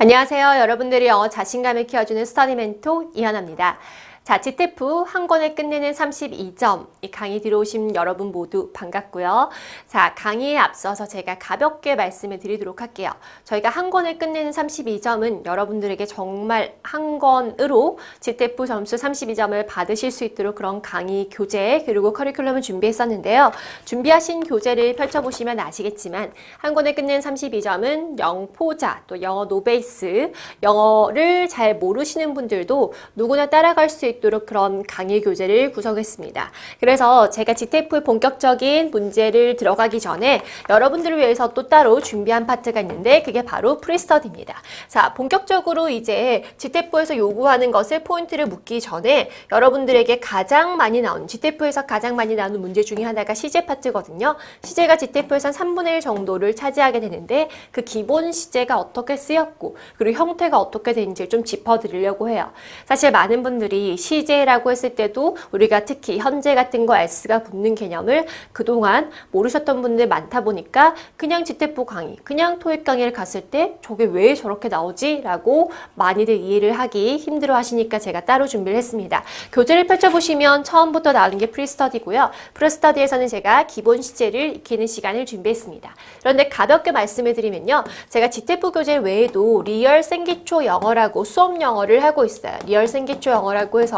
안녕하세요. 여러분들이 영어 자신감을 키워주는 스터디 멘토 이현아입니다. 자, GTF 한 권을 끝내는 32점. 이 강의 들어오신 여러분 모두 반갑고요. 자, 강의에 앞서서 제가 가볍게 말씀을 드리도록 할게요. 저희가 한 권을 끝내는 32점은 여러분들에게 정말 한 권으로 GTF 점수 32점을 받으실 수 있도록 그런 강의 교재 그리고 커리큘럼을 준비했었는데요. 준비하신 교재를 펼쳐보시면 아시겠지만 한 권을 끝내는 32점은 영포자 또 영어 노베이스 영어를 잘 모르시는 분들도 누구나 따라갈 수 있도록 그런 강의 교재를 구성했습니다. 그래서 제가 GTF 본격적인 문제를 들어가기 전에 여러분들을 위해서 또 따로 준비한 파트가 있는데 그게 바로 프리스터디입니다. 자, 본격적으로 이제 GTF에서 요구하는 것을 포인트를 묻기 전에 여러분들에게 가장 많이 나오는 GTF에서 가장 많이 나오는 문제 중에 하나가 시제 파트거든요. 시제가 GTF에서 3분의 1 정도를 차지하게 되는데 그 기본 시제가 어떻게 쓰였고 그리고 형태가 어떻게 되는지 좀 짚어드리려고 해요. 사실 많은 분들이 시제라고 했을 때도 우리가 특히 현재 같은 거 S가 붙는 개념을 그동안 모르셨던 분들 많다 보니까 그냥 GTF 강의, 그냥 토익 강의를 갔을 때 저게 왜 저렇게 나오지? 라고 많이들 이해를 하기 힘들어 하시니까 제가 따로 준비를 했습니다. 교재를 펼쳐보시면 처음부터 나오는 게 프리스터디고요. 프리스터디에서는 제가 기본 시제를 익히는 시간을 준비했습니다. 그런데 가볍게 말씀을 드리면요. 제가 GTF 교재 외에도 리얼 생기초 영어라고 수업 영어를 하고 있어요. 리얼 생기초 영어라고 해서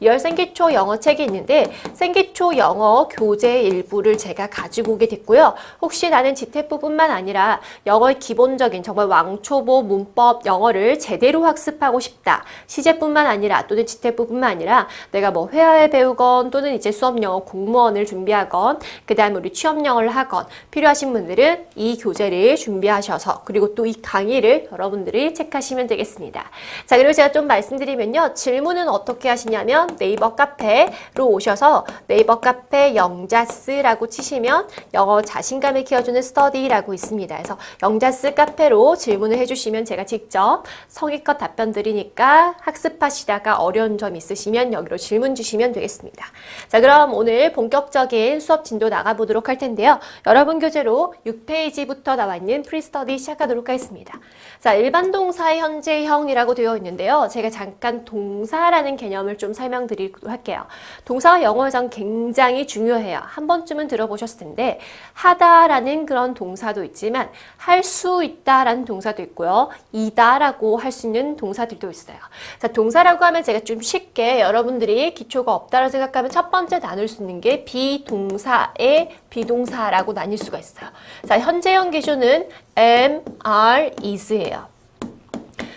리얼 생기초 영어 책이 있는데 생기초 영어 교재 일부를 제가 가지고 오게 됐고요. 혹시 나는 GTF뿐만 아니라 영어의 기본적인 정말 왕초보 문법 영어를 제대로 학습하고 싶다. 시제뿐만 아니라 또는 GTF뿐만 아니라 내가 뭐 회화를 배우건 또는 이제 수업 영어 공무원을 준비하건 그 다음에 우리 취업 영어를 하건 필요하신 분들은 이 교재를 준비하셔서 그리고 또 이 강의를 여러분들이 체크하시면 되겠습니다. 자, 그리고 제가 좀 말씀드리면요. 질문은 어떻게 하시냐면 네이버 카페로 오셔서 네이버 카페 영자스라고 치시면 영어 자신감을 키워주는 스터디라고 있습니다. 그래서 영자스 카페로 질문을 해주시면 제가 직접 성의껏 답변 드리니까 학습하시다가 어려운 점 있으시면 여기로 질문 주시면 되겠습니다. 자, 그럼 오늘 본격적인 수업 진도 나가보도록 할 텐데요. 여러분 교재로 6페이지부터 나와 있는 프리스터디 시작하도록 하겠습니다. 자, 일반 동사의 현재형이라고 되어 있는데요. 제가 잠깐 동사라는 개념을 좀 설명드리도록 할게요. 동사가 영어에선 굉장히 중요해요. 한 번쯤은 들어보셨을 텐데 하다라는 그런 동사도 있지만 할 수 있다라는 동사도 있고요. 이다라고 할 수 있는 동사들도 있어요. 자, 동사라고 하면 제가 좀 쉽게 여러분들이 기초가 없다라고 생각하면 첫 번째 나눌 수 있는 게 비동사의 비동사라고 나뉠 수가 있어요. 자, 현재형 기준은 am, are, is예요.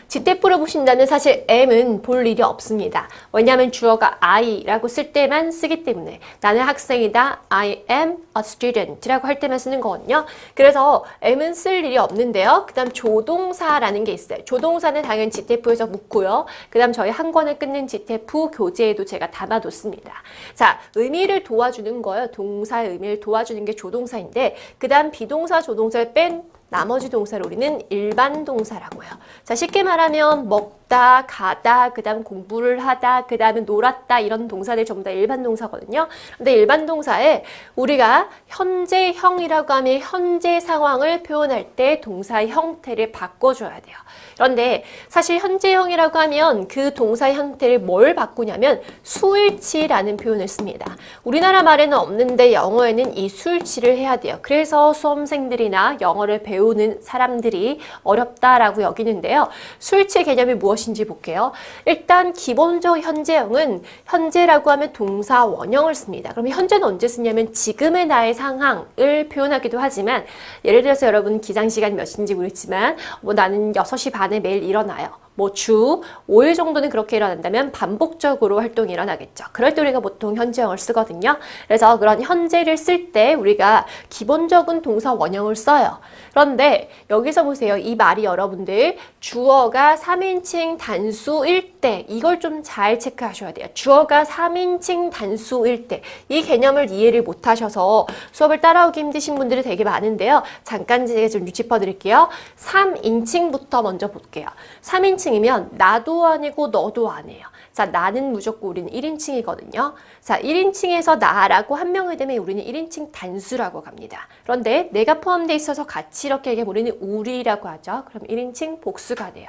GTF로 보신다면 사실 am은 볼 일이 없습니다. 왜냐하면 주어가 I라고 쓸 때만 쓰기 때문에 나는 학생이다. I am a student라고 할 때만 쓰는 거거든요. 그래서 am은 쓸 일이 없는데요. 그 다음 조동사라는 게 있어요. 조동사는 당연히 GTF에서 묻고요. 그 다음 저희 한 권을 끊는 GTF 교재에도 제가 담아뒀습니다. 자, 의미를 도와주는 거예요. 동사의 의미를 도와주는 게 조동사인데 그 다음 비동사, 조동사를 뺀 나머지 동사를 우리는 일반 동사라고 해요. 자, 쉽게 말하면 먹다, 가다, 그 다음 공부를 하다, 그 다음에 놀았다 이런 동사들 전부 다 일반 동사거든요. 근데 일반 동사에 우리가 현재형이라고 하면 현재 상황을 표현할 때 동사의 형태를 바꿔줘야 돼요. 그런데 사실 현재형이라고 하면 그 동사의 형태를 뭘 바꾸냐면 수일치라는 표현을 씁니다. 우리나라 말에는 없는데 영어에는 이 수일치를 해야 돼요. 그래서 수험생들이나 영어를 배우는 사람들이 어렵다라고 여기는데요. 수일치 개념이 무엇인지 볼게요. 일단 기본적 현재형은 현재라고 하면 동사 원형을 씁니다. 그럼 현재는 언제 쓰냐면 지금의 나의 상황을 표현하기도 하지만 예를 들어서 여러분 기상시간이 몇인지 모르겠지만 뭐 나는 6시 반에 매일 일어나요. 뭐 주 5일 정도는 그렇게 일어난다면 반복적으로 활동이 일어나겠죠. 그럴 때 우리가 보통 현재형을 쓰거든요. 그래서 그런 현재를 쓸 때 우리가 기본적인 동사 원형을 써요. 그런데 여기서 보세요. 이 말이 여러분들 주어가 3인칭 단수일 때 이걸 좀 잘 체크하셔야 돼요. 주어가 3인칭 단수일 때 이 개념을 이해를 못하셔서 수업을 따라오기 힘드신 분들이 되게 많은데요. 잠깐 제가 좀 짚어드릴게요. 3인칭부터 먼저 볼게요. 3인칭이면 나도 아니고 너도 아니에요. 자, 나는 무조건 우리는 1인칭이거든요. 자, 1인칭에서 나라고 한 명이 되면 우리는 1인칭 단수라고 갑니다. 그런데 내가 포함되어 있어서 같이 이렇게 얘기하면 우리는 우리라고 하죠. 그럼 1인칭 복수가 돼요.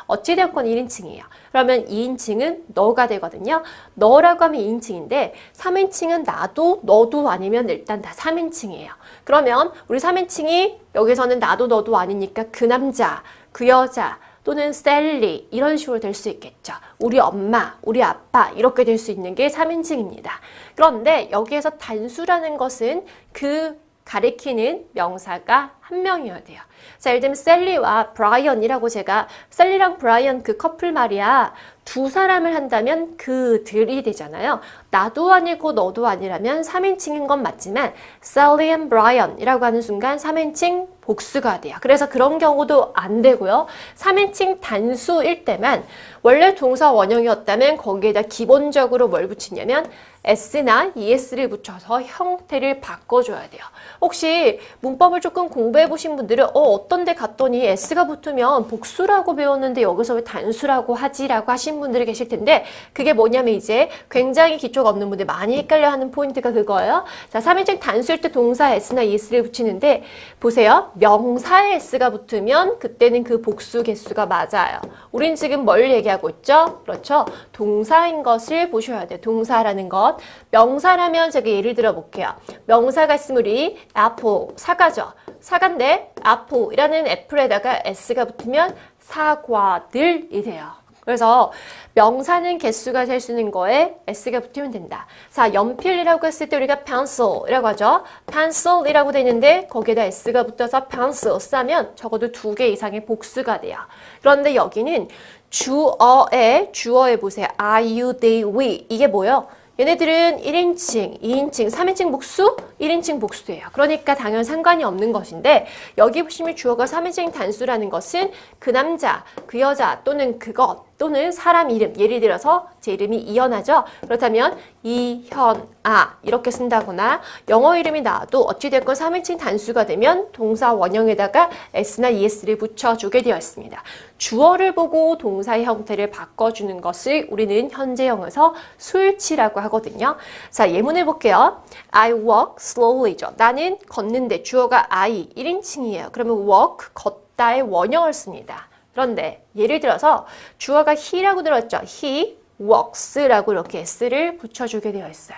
어찌되었건 1인칭이에요. 그러면 2인칭은 너가 되거든요. 너라고 하면 2인칭인데 3인칭은 나도 너도 아니면 일단 다 3인칭이에요. 그러면 우리 3인칭이 여기서는 나도 너도 아니니까 그 남자, 그 여자 또는 셀리 이런 식으로 될 수 있겠죠. 우리 엄마, 우리 아빠 이렇게 될 수 있는 게 3인칭입니다. 그런데 여기에서 단수라는 것은 그 가리키는 명사가 한 명이어야 돼요. 자, 예를 들면 셀리와 브라이언이라고 제가 셀리랑 브라이언 그 커플 말이야. 두 사람을 한다면 그들이 되잖아요. 나도 아니고 너도 아니라면 3인칭인 건 맞지만 셀리 and 브라이언이라고 하는 순간 3인칭 복수가 돼요. 그래서 그런 경우도 안 되고요. 3인칭 단수일 때만 원래 동사 원형이었다면 거기에다 기본적으로 뭘 붙이냐면 s나 es를 붙여서 형태를 바꿔줘야 돼요. 혹시 문법을 조금 공부해 보신 분들은 어떤 데 갔더니 s가 붙으면 복수라고 배웠는데 여기서 왜 단수라고 하지라고 하신 분들이 계실 텐데 그게 뭐냐면 이제 굉장히 기초가 없는 분들 많이 헷갈려 하는 포인트가 그거예요. 자, 3인칭 단수일 때 동사 s나 es를 붙이는데 보세요. 명사에 s가 붙으면 그때는 그 복수 개수가 맞아요. 우린 지금 뭘 얘기하고 있죠? 그렇죠. 동사인 것을 보셔야 돼요. 동사라는 것. 명사라면 제가 예를 들어 볼게요. 명사가 있으면 우리 apple, 사과죠. 사과인데 apple이라는 애플에다가 s가 붙으면 사과들이 돼요. 그래서 명사는 개수가 셀 수 있는 거에 s가 붙으면 된다. 자, 연필이라고 했을 때 우리가 pencil이라고 하죠. pencil이라고 되는데 거기에다 s가 붙어서 pencils 하면 적어도 2개 이상의 복수가 돼요. 그런데 여기는 주어에 보세요. I, you, they, we 이게 뭐예요? 얘네들은 1인칭, 2인칭, 3인칭 복수, 1인칭 복수예요. 그러니까 당연 상관이 없는 것인데 여기 보시면 주어가 3인칭 단수라는 것은 그 남자, 그 여자 또는 그것 또는 사람 이름, 예를 들어서 제 이름이 이현아죠. 그렇다면 이현아 이렇게 쓴다거나 영어 이름이 나와도 어찌됐건 3인칭 단수가 되면 동사 원형에다가 s나 es를 붙여주게 되어 있습니다. 주어를 보고 동사의 형태를 바꿔주는 것을 우리는 현재형에서 switch라고 하거든요. 자, 예문을 볼게요. I walk slowly죠. 나는 걷는데 주어가 I 1인칭이에요. 그러면 walk, 걷다의 원형을 씁니다. 그런데 예를 들어서 주어가 he라고 들었죠. he walks라고 이렇게 s를 붙여주게 되어 있어요.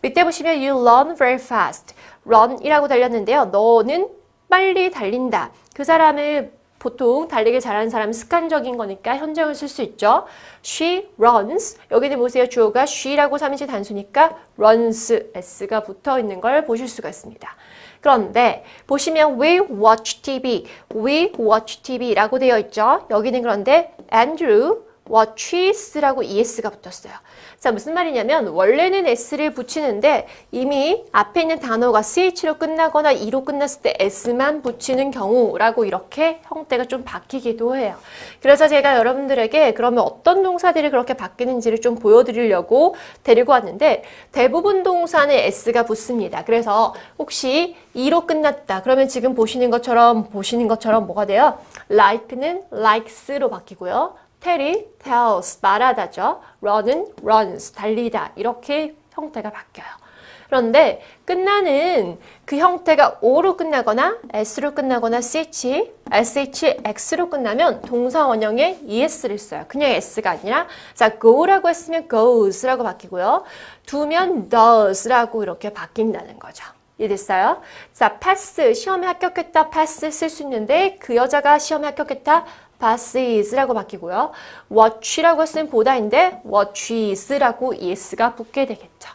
밑에 보시면 you run very fast. run이라고 달렸는데요. 너는 빨리 달린다. 그 사람을 보통 달리기 잘하는 사람은 습관적인 거니까 현재형을 쓸 수 있죠. She runs. 여기는 보세요. 주어가 she라고 3인칭 단수니까 runs, s가 붙어 있는 걸 보실 수가 있습니다. 그런데 보시면 we watch TV라고 되어 있죠. 여기는 그런데 Andrew watches라고 es가 붙었어요. 자, 무슨 말이냐면 원래는 s를 붙이는데 이미 앞에 있는 단어가 ch로 끝나거나 e로 끝났을 때 s만 붙이는 경우라고 이렇게 형태가 좀 바뀌기도 해요. 그래서 제가 여러분들에게 그러면 어떤 동사들이 그렇게 바뀌는지를 좀 보여드리려고 데리고 왔는데 대부분 동사는 s가 붙습니다. 그래서 혹시 e로 끝났다. 그러면 지금 보시는 것처럼 뭐가 돼요? like는 likes로 바뀌고요. tell이 tells, 말하다죠. run은 runs, 달리다. 이렇게 형태가 바뀌어요. 그런데 끝나는 그 형태가 o로 끝나거나 s로 끝나거나 shx로 끝나면 동사 원형에 es를 써요. 그냥 s가 아니라 자, go라고 했으면 goes라고 바뀌고요. 두면 does라고 이렇게 바뀐다는 거죠. 이해됐어요? 자, pass, 시험에 합격했다, pass 쓸 수 있는데 그 여자가 시험에 합격했다, passes라고 바뀌고요. watch라고 했으면 보다인데 watches라고 es가 붙게 되겠죠.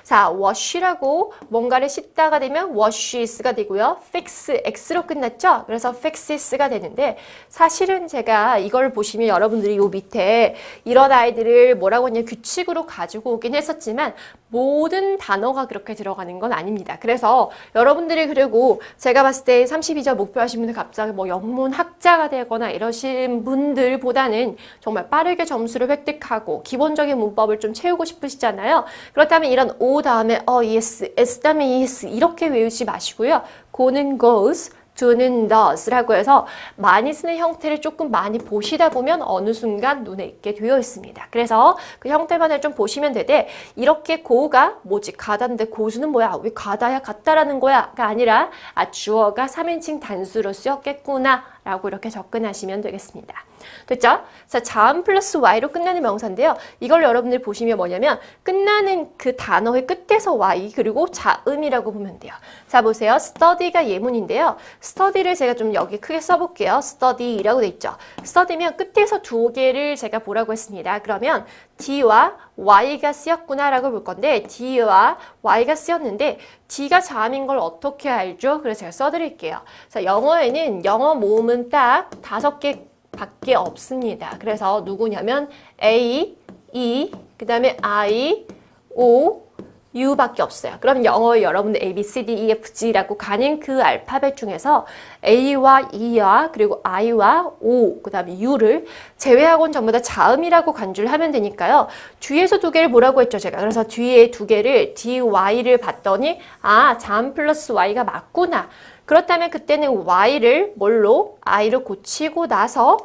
자, wash라고 뭔가를 씻다가 되면 washes가 되고요. fix, x로 끝났죠? 그래서 fixes가 되는데 사실은 제가 이걸 보시면 여러분들이 요 밑에 이런 아이들을 뭐라고 하냐 규칙으로 가지고 오긴 했었지만 모든 단어가 그렇게 들어가는 건 아닙니다. 그래서 여러분들이 그리고 제가 봤을 때 32점 목표하신 분들 갑자기 뭐 영문학자가 되거나 이러신 분들보다는 정말 빠르게 점수를 획득하고 기본적인 문법을 좀 채우고 싶으시잖아요. 그렇다면 이런 O 다음에 yes, S 다음에 yes 이렇게 외우지 마시고요. go는 goes, do는 does라고 해서 많이 쓰는 형태를 조금 많이 보시다 보면 어느 순간 눈에 익게 되어 있습니다. 그래서 그 형태만을 좀 보시면 되되 이렇게 go가 뭐지? 가다인데 고수는 뭐야? 왜 가다야? 갔다라는 거야?가 아니라 주어가 3인칭 단수로 쓰였겠구나 라고 이렇게 접근하시면 되겠습니다. 됐죠? 자, 자음 플러스 y로 끝나는 명사인데요. 이걸 여러분들 보시면 뭐냐면 끝나는 그 단어의 끝에서 y 그리고 자음이라고 보면 돼요. 자, 보세요. study가 예문인데요. study를 제가 좀 여기 크게 써볼게요. study라고 돼 있죠. study면 끝에서 두 개를 제가 보라고 했습니다. 그러면 d와 y가 쓰였구나 라고 볼 건데 d와 y가 쓰였는데 d가 자음인 걸 어떻게 알죠? 그래서 제가 써드릴게요. 자, 영어에는 영어 모음은 딱 5개 밖에 없습니다. 그래서 누구냐면 A, E, 그 다음에 I, O, U 밖에 없어요. 그럼 영어에 여러분들 A, B, C, D, E, F, G라고 가는 그 알파벳 중에서 A와 E와 그리고 I와 O, 그 다음에 U를 제외하고는 전부 다 자음이라고 간주를 하면 되니까요. 뒤에서 두 개를 뭐라고 했죠, 제가. 그래서 뒤에 두 개를 D, Y를 봤더니 자음 플러스 Y가 맞구나. 그렇다면 그때는 y를 뭘로? i를 고치고 나서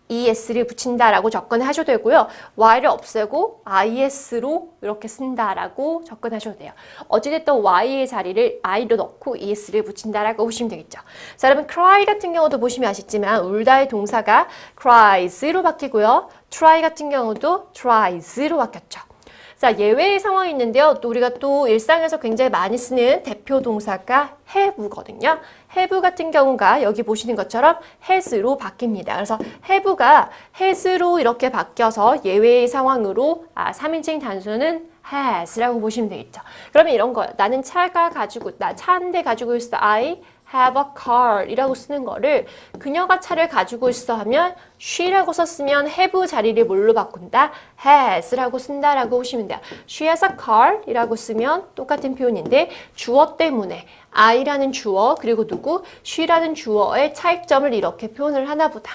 es를 붙인다라고 접근하셔도 되고요. y를 없애고 is로 이렇게 쓴다라고 접근하셔도 돼요. 어찌됐든 y의 자리를 i로 넣고 es를 붙인다라고 보시면 되겠죠. 자, 여러분 cry 같은 경우도 보시면 아시지만 울다의 동사가 cries로 바뀌고요. try 같은 경우도 tries로 바뀌었죠. 자, 예외의 상황이 있는데요. 또 우리가 또 일상에서 굉장히 많이 쓰는 대표 동사가 have거든요. have 같은 경우가 여기 보시는 것처럼 has로 바뀝니다. 그래서 have가 has로 이렇게 바뀌어서 예외의 상황으로 3인칭 단수는 has라고 보시면 되겠죠. 그러면 이런 거예요. 나는 차 한 대 가지고 있어. I have a car 이라고 쓰는 거를 그녀가 차를 가지고 있어 하면 she라고 썼으면 have 자리를 뭘로 바꾼다? has라고 쓴다라고 보시면 돼요. She has a car 이라고 쓰면 똑같은 표현인데 주어 때문에 I라는 주어 그리고 누구? she라는 주어의 차이점을 이렇게 표현을 하나 보다.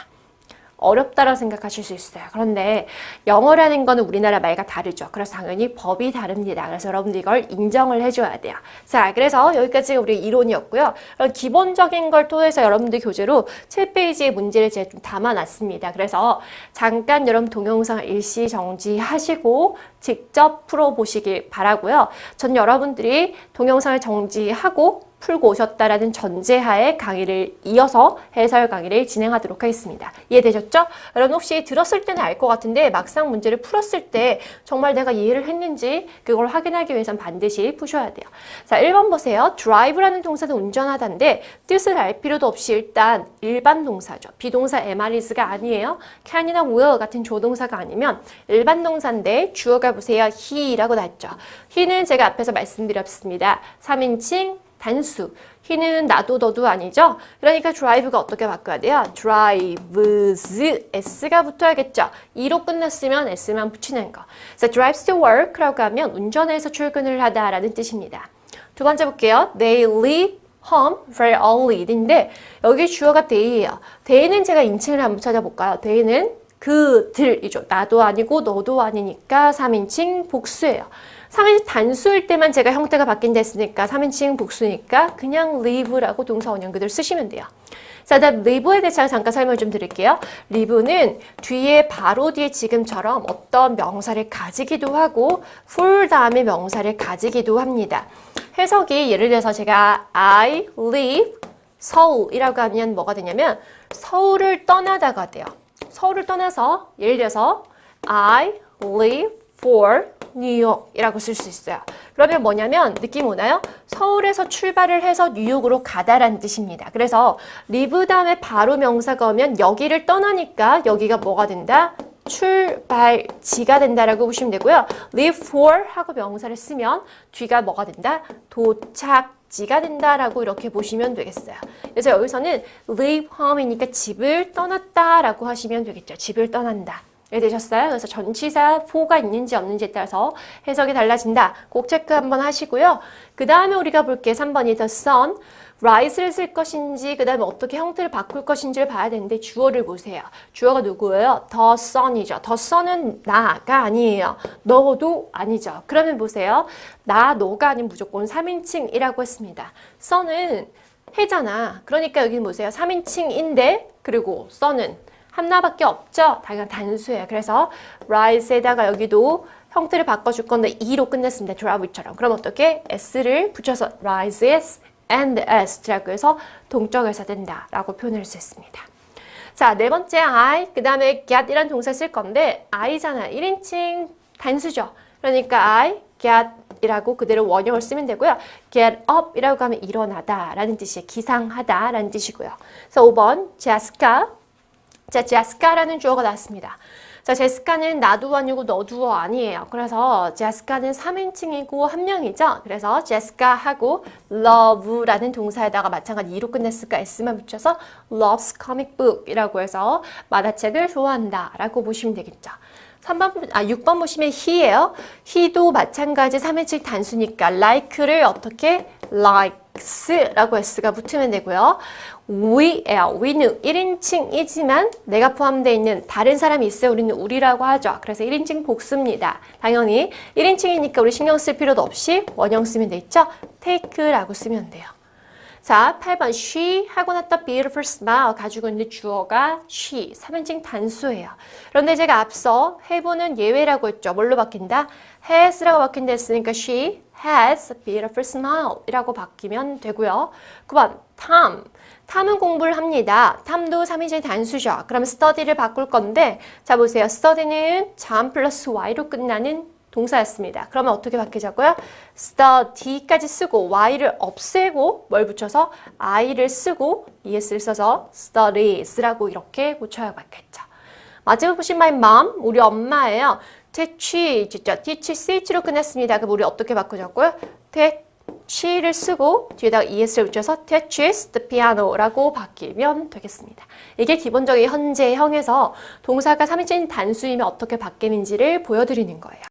어렵다라고 생각하실 수 있어요. 그런데 영어라는 거는 우리나라 말과 다르죠. 그래서 당연히 법이 다릅니다. 그래서 여러분들 이걸 인정을 해줘야 돼요. 자, 그래서 여기까지 우리 이론이었고요. 기본적인 걸 통해서 여러분들 교재로 7페이지의 문제를 제가 좀 담아놨습니다. 그래서 잠깐 여러분 동영상을 일시 정지하시고 직접 풀어보시길 바라고요. 전 여러분들이 동영상을 정지하고 풀고 오셨다라는 전제하에 강의를 이어서 해설 강의를 진행하도록 하겠습니다. 이해되셨죠? 여러분 혹시 들었을 때는 알 것 같은데 막상 문제를 풀었을 때 정말 내가 이해를 했는지 그걸 확인하기 위해선 반드시 푸셔야 돼요. 자, 1번 보세요. drive라는 동사는 운전하다인데 뜻을 알 필요도 없이 일단 일반 동사죠. 비동사 MRis가 아니에요. can이나 will 같은 조동사가 아니면 일반 동사인데 주어가 보세요. he라고 나왔죠. he는 제가 앞에서 말씀드렸습니다. 3인칭 단수. he는 나도 너도 아니죠? 그러니까 drive가 어떻게 바꿔야 돼요? drives, s가 붙어야겠죠? e로 끝났으면 s만 붙이는 거. 그래서 drives to work라고 하면 운전해서 출근을 하다라는 뜻입니다. 두 번째 볼게요. They leave home very early인데 여기 주어가 they예요. they는 제가 인칭을 한번 찾아볼까요? they는 그들이죠. 나도 아니고 너도 아니니까 3인칭 복수예요. 3인칭 단수일 때만 제가 형태가 바뀐다 했으니까 3인칭 복수니까 그냥 live라고 동사 원형 그대로 쓰시면 돼요. 자, 다음 live에 대해서 잠깐 설명을 좀 드릴게요. live는 뒤에 바로 뒤에 지금처럼 어떤 명사를 가지기도 하고 for 다음에 명사를 가지기도 합니다. 해석이 예를 들어서 제가 I live 서울이라고 하면 뭐가 되냐면 서울을 떠나다가 돼요. 서울을 떠나서 예를 들어서 I live for 뉴욕이라고 쓸 수 있어요. 그러면 뭐냐면 느낌 오나요? 서울에서 출발을 해서 뉴욕으로 가다라는 뜻입니다. 그래서 live 다음에 바로 명사가 오면 여기를 떠나니까 여기가 뭐가 된다? 출발지가 된다라고 보시면 되고요. live for 하고 명사를 쓰면 뒤가 뭐가 된다? 도착지가 된다라고 이렇게 보시면 되겠어요. 그래서 여기서는 leave home이니까 집을 떠났다라고 하시면 되겠죠. 집을 떠난다. 이해되셨어요? 그래서 전치사 for가 있는지 없는지에 따라서 해석이 달라진다. 꼭 체크 한번 하시고요. 그 다음에 우리가 볼게 3번이 the sun, rise를 쓸 것인지 그 다음에 어떻게 형태를 바꿀 것인지를 봐야 되는데 주어를 보세요. 주어가 누구예요? the sun이죠. the sun은 나가 아니에요. 너도 아니죠. 그러면 보세요. 나, 너가 아닌 무조건 3인칭이라고 했습니다. sun은 해잖아. 그러니까 여기는 보세요. 3인칭인데 그리고 써는 하나밖에 없죠. 당연 단수예요. 그래서 rise에다가 여기도 형태를 바꿔줄 건데 E로 끝냈습니다. drive처럼. 그럼 어떻게? S를 붙여서 rises and S라고 해서 동적에서 된다라고 표현을 할 수 있습니다. 자, 네 번째 I, 그 다음에 get이라는 동사 쓸 건데 I잖아. 1인칭 단수죠. 그러니까 I get 이라고 그대로 원형을 쓰면 되고요. get up 이라고 하면 일어나다 라는 뜻이에요. 기상하다 라는 뜻이고요. 그래서 5번 Jessica. 자, Jessica라는 주어가 나왔습니다. 자, 제시카는 나도 아니고 너도 아니에요. 그래서 제시카는 3인칭이고 한 명이죠. 그래서 제시카하고 love라는 동사에다가 마찬가지 2로 끝냈을까 S만 붙여서 loves comic book이라고 해서 만화책을 좋아한다 라고 보시면 되겠죠. 6번 보시면 he예요. he도 마찬가지 3인칭 단수니까 like를 어떻게 likes라고 S가 붙으면 되고요. we예요. we는 1인칭이지만 내가 포함되어 있는 다른 사람이 있어요. 우리는 우리라고 하죠. 그래서 1인칭 복수입니다. 당연히 1인칭이니까 우리 신경 쓸 필요도 없이 원형 쓰면 되겠죠. take라고 쓰면 돼요. 자, 8번 she 하고 났다 beautiful smile 가지고 있는 주어가 she 3인칭 단수예요. 그런데 제가 앞서 have는 예외라고 했죠. 뭘로 바뀐다? has라고 바뀐다 했으니까 she has a beautiful smile 이라고 바뀌면 되고요. 9번 Tom. 탐은 공부를 합니다. 탐도 3인칭 단수죠. 그럼 study를 바꿀 건데 자 보세요. study는 참 플러스 y로 끝나는 동사였습니다. 그러면 어떻게 바뀌자고요? study까지 쓰고 y를 없애고 뭘 붙여서 i를 쓰고 es를 써서 studies라고 이렇게 고쳐야 맞겠죠. 마지막 보신 my mom, 우리 엄마예요. teach, teach, ch로 끝냈습니다. 그럼 우리 어떻게 바꾸자고요? teach를 쓰고 뒤에다가 es를 붙여서 teaches the piano라고 바뀌면 되겠습니다. 이게 기본적인 현재형에서 동사가 3인칭 단수이면 어떻게 바뀌는지를 보여드리는 거예요.